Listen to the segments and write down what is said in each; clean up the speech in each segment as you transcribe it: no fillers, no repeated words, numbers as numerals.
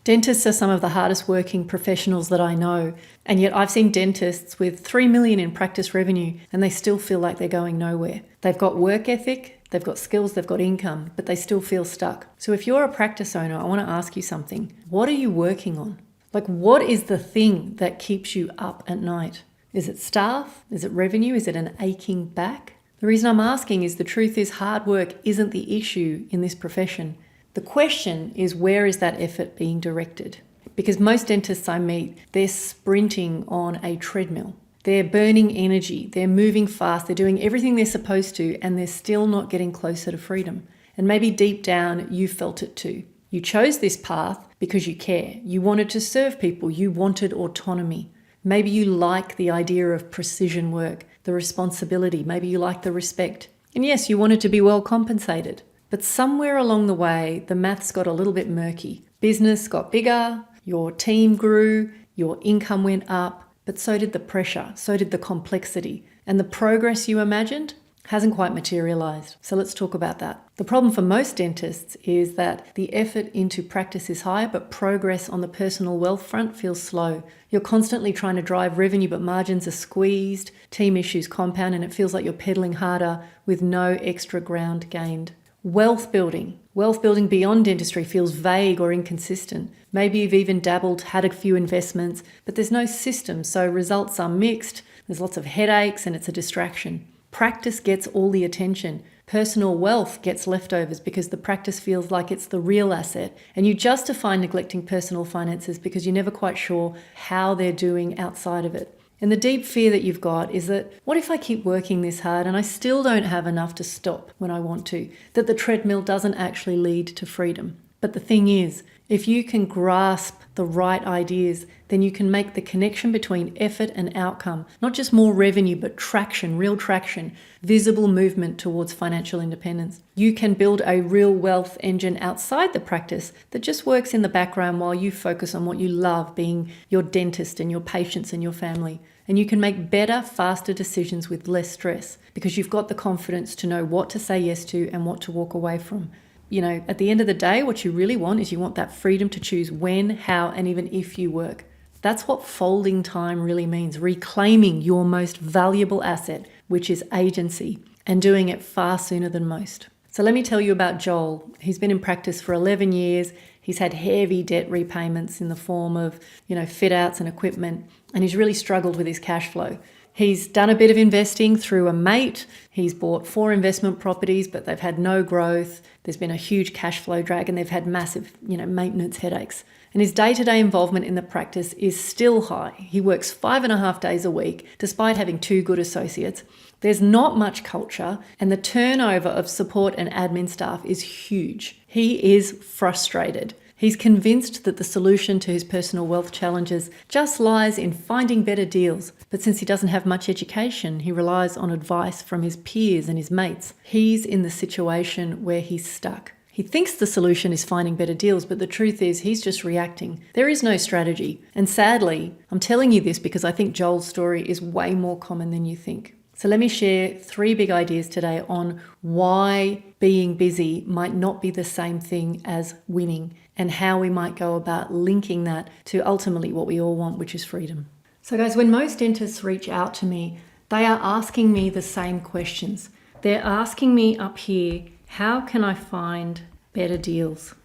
Dentists are some of the hardest working professionals that I know, and yet I've seen dentists with 3 million in practice revenue and they still feel like they're going nowhere. They've got work ethic, they've got skills, they've got income, but they still feel stuck. So if you're a practice owner, I want to ask you something. What are you working on? Like, what is the thing that keeps you up at night? Is it staff? Is it revenue? Is it an aching back? The reason I'm asking is the truth is hard work isn't the issue in this profession. The question is, where is that effort being directed? Because most dentists I meet, they're sprinting on a treadmill. They're burning energy, they're moving fast, they're doing everything they're supposed to, and they're still not getting closer to freedom. And maybe deep down, you felt it too. You chose this path because you care. You wanted to serve people. You wanted autonomy. Maybe you like the idea of precision work, the responsibility. Maybe you like the respect. And yes, you wanted to be well compensated. But somewhere along the way, the maths got a little bit murky. Business got bigger, your team grew, your income went up, but so did the pressure, so did the complexity. And the progress you imagined hasn't quite materialized. So let's talk about that. The problem for most dentists is that the effort into practice is high, but progress on the personal wealth front feels slow. You're constantly trying to drive revenue, but margins are squeezed, team issues compound, and it feels like you're pedaling harder with no extra ground gained. Wealth building beyond dentistry feels vague or inconsistent. Maybe you've even dabbled, had a few investments, but there's no system, so results are mixed. There's lots of headaches and it's a distraction. Practice gets all the attention. Personal wealth gets leftovers because the practice feels like it's the real asset, and you justify neglecting personal finances because you're never quite sure how they're doing outside of it. And the deep fear that you've got is that, what if I keep working this hard and I still don't have enough to stop when I want to? That the treadmill doesn't actually lead to freedom. But the thing is, if you can grasp the right ideas, then you can make the connection between effort and outcome. Not just more revenue, but traction, real traction, visible movement towards financial independence. You can build a real wealth engine outside the practice that just works in the background while you focus on what you love, being your dentist and your patients and your family. And you can make better, faster decisions with less stress because you've got the confidence to know what to say yes to and what to walk away from. You know, at the end of the day, what you really want is you want that freedom to choose when, how, and even if you work. That's what folding time really means, reclaiming your most valuable asset, which is agency, and doing it far sooner than most. So let me tell you about Joel. He's been in practice for 11 years. He's had heavy debt repayments in the form of, fit outs and equipment, and he's really struggled with his cash flow. He's done a bit of investing through a mate. He's bought 4 investment properties, but they've had no growth. There's been a huge cash flow drag and they've had massive, maintenance headaches. And his day-to-day involvement in the practice is still high. He works 5.5 days a week, despite having 2 good associates. There's not much culture, and the turnover of support and admin staff is huge. He is frustrated. He's convinced that the solution to his personal wealth challenges just lies in finding better deals. But since he doesn't have much education, he relies on advice from his peers and his mates. He's in the situation where he's stuck. He thinks the solution is finding better deals, but the truth is he's just reacting. There is no strategy. And sadly, I'm telling you this because I think Joel's story is way more common than you think. So let me share 3 big ideas today on why being busy might not be the same thing as winning, and how we might go about linking that to ultimately what we all want, which is freedom. So guys, when most dentists reach out to me, they are asking me the same questions. They're asking me up here, how can I find better deals?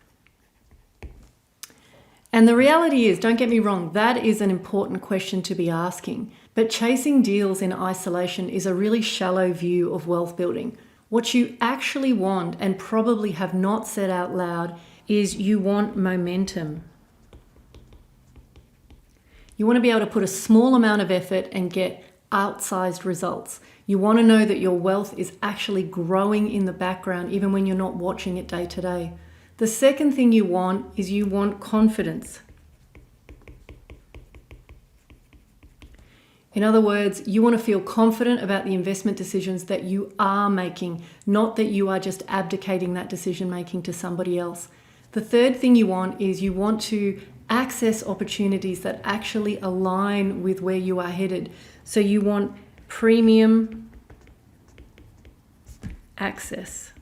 And the reality is, don't get me wrong, that is an important question to be asking. But chasing deals in isolation is a really shallow view of wealth building. What you actually want, and probably have not said out loud, is you want momentum. You want to be able to put a small amount of effort and get outsized results. You want to know that your wealth is actually growing in the background, even when you're not watching it day to day. The second thing you want is you want confidence. In other words, you want to feel confident about the investment decisions that you are making, not that you are just abdicating that decision making to somebody else. The third thing you want is you want to access opportunities that actually align with where you are headed. So you want premium access.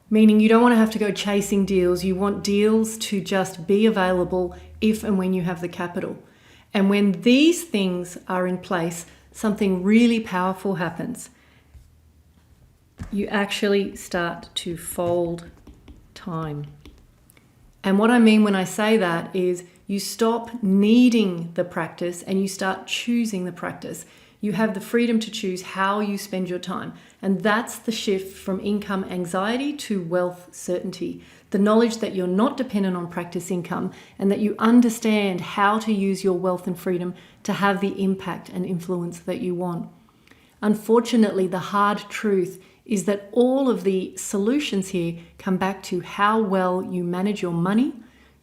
meaning you don't want to have to go chasing deals. You want deals to just be available if and when you have the capital. And when these things are in place, something really powerful happens. You actually start to fold time. And what I mean when I say that is you stop needing the practice and you start choosing the practice. You have the freedom to choose how you spend your time. And that's the shift from income anxiety to wealth certainty. The knowledge that you're not dependent on practice income and that you understand how to use your wealth and freedom to have the impact and influence that you want. Unfortunately, the hard truth is that all of the solutions here come back to how well you manage your money,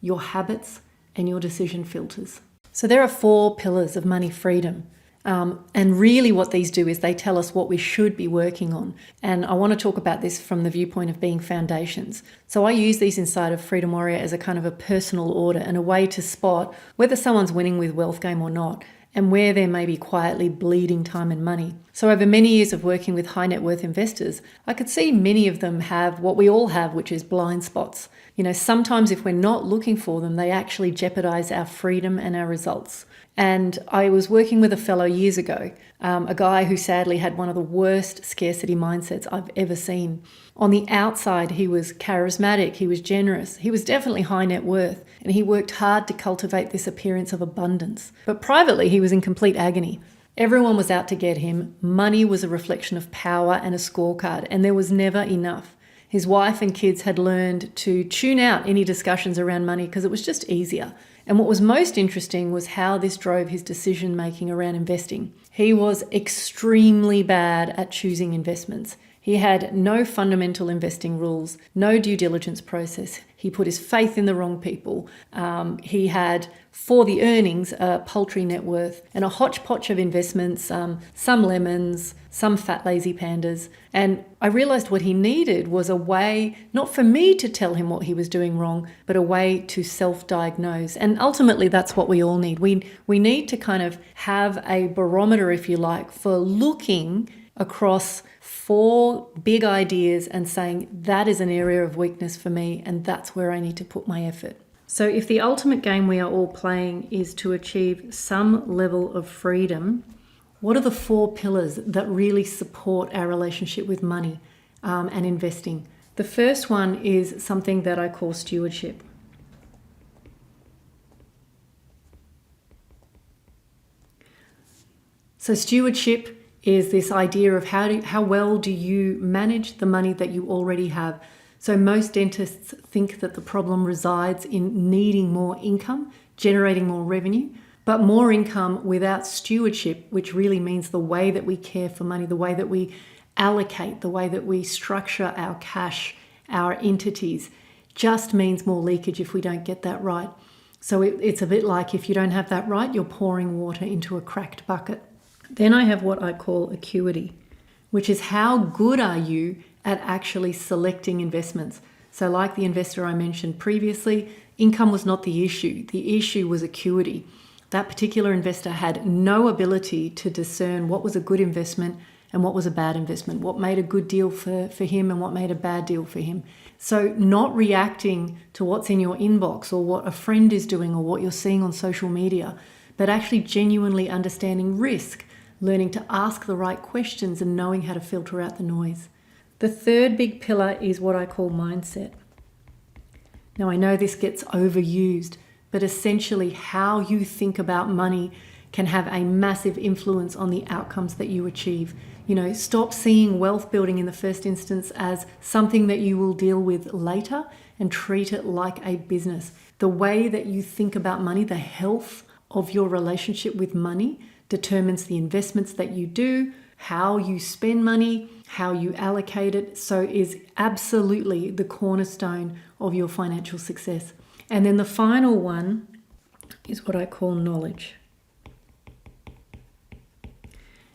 your habits, and your decision filters. So there are 4 pillars of money freedom. And really what these do is they tell us what we should be working on. And I want to talk about this from the viewpoint of being foundations. So I use these inside of Freedom Warrior as a kind of a personal order and a way to spot whether someone's winning with wealth game or not, and where they're maybe quietly bleeding time and money. So over many years of working with high net worth investors, I could see many of them have what we all have, which is blind spots. Sometimes if we're not looking for them, they actually jeopardize our freedom and our results. And I was working with a fellow years ago, a guy who sadly had one of the worst scarcity mindsets I've ever seen. On the outside, he was charismatic, he was generous, he was definitely high net worth, and he worked hard to cultivate this appearance of abundance. But privately, he was in complete agony. Everyone was out to get him. Money was a reflection of power and a scorecard, and there was never enough. His wife and kids had learned to tune out any discussions around money because it was just easier. And what was most interesting was how this drove his decision making around investing. He was extremely bad at choosing investments. He had no fundamental investing rules, no due diligence process. He put his faith in the wrong people. He had, for the earnings, a paltry net worth and a hodgepodge of investments, some lemons, some fat lazy pandas. And I realized what he needed was a way, not for me to tell him what he was doing wrong, but a way to self-diagnose. And ultimately, that's what we all need. We need to kind of have a barometer, if you like, for looking across 4 big ideas and saying that is an area of weakness for me and that's where I need to put my effort. So if the ultimate game we are all playing is to achieve some level of freedom, what are the 4 pillars that really support our relationship with money and investing? The first one is something that I call stewardship. So stewardship is this idea of how well do you manage the money that you already have. So most dentists think that the problem resides in needing more income, generating more revenue, but more income without stewardship, which really means the way that we care for money, the way that we allocate, the way that we structure our cash, our entities, just means more leakage if we don't get that right. So it's a bit like if you don't have that right, you're pouring water into a cracked bucket. Then I have what I call acuity, which is how good are you at actually selecting investments. So like the investor I mentioned previously, income was not the issue. The issue was acuity. That particular investor had no ability to discern what was a good investment and what was a bad investment, what made a good deal for him and what made a bad deal for him. So not reacting to what's in your inbox or what a friend is doing or what you're seeing on social media, but actually genuinely understanding risk, learning to ask the right questions and knowing how to filter out the noise. The third big pillar is what I call mindset. Now I know this gets overused, but essentially how you think about money can have a massive influence on the outcomes that you achieve. Stop seeing wealth building in the first instance as something that you will deal with later and treat it like a business. The way that you think about money, the health of your relationship with money, determines the investments that you do, how you spend money, how you allocate it. So is absolutely the cornerstone of your financial success. And then the final one is what I call knowledge.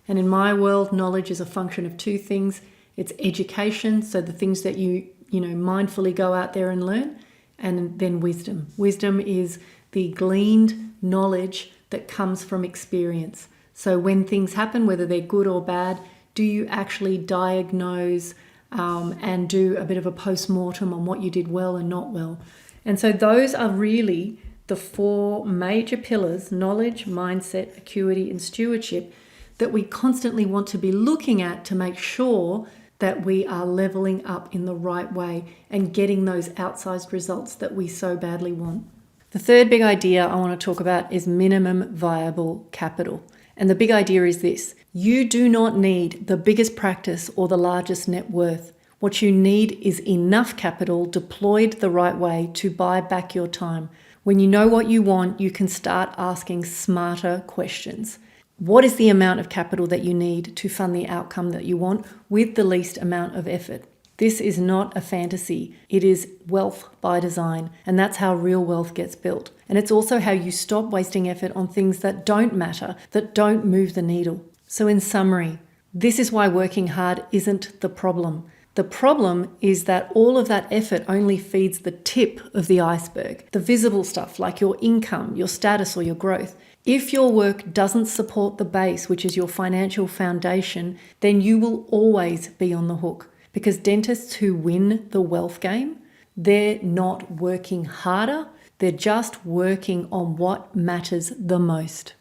And in my world, knowledge is a function of 2 things. It's education, so the things that you mindfully go out there and learn, and then wisdom. Wisdom is the gleaned knowledge that comes from experience. So when things happen, whether they're good or bad, do you actually diagnose and do a bit of a post-mortem on what you did well and not well. And so those are really the four major pillars: knowledge, mindset, acuity, and stewardship, that we constantly want to be looking at to make sure that we are leveling up in the right way and getting those outsized results that we so badly want. The third big idea I want to talk about is minimum viable capital. And the big idea is this: you do not need the biggest practice or the largest net worth. What you need is enough capital deployed the right way to buy back your time. When you know what you want, you can start asking smarter questions. What is the amount of capital that you need to fund the outcome that you want with the least amount of effort? This is not a fantasy. It is wealth by design, and that's how real wealth gets built. And it's also how you stop wasting effort on things that don't matter, that don't move the needle. So in summary, this is why working hard isn't the problem. The problem is that all of that effort only feeds the tip of the iceberg, the visible stuff like your income, your status, or your growth. If your work doesn't support the base, which is your financial foundation, then you will always be on the hook. Because dentists who win the wealth game, they're not working harder, they're just working on what matters the most.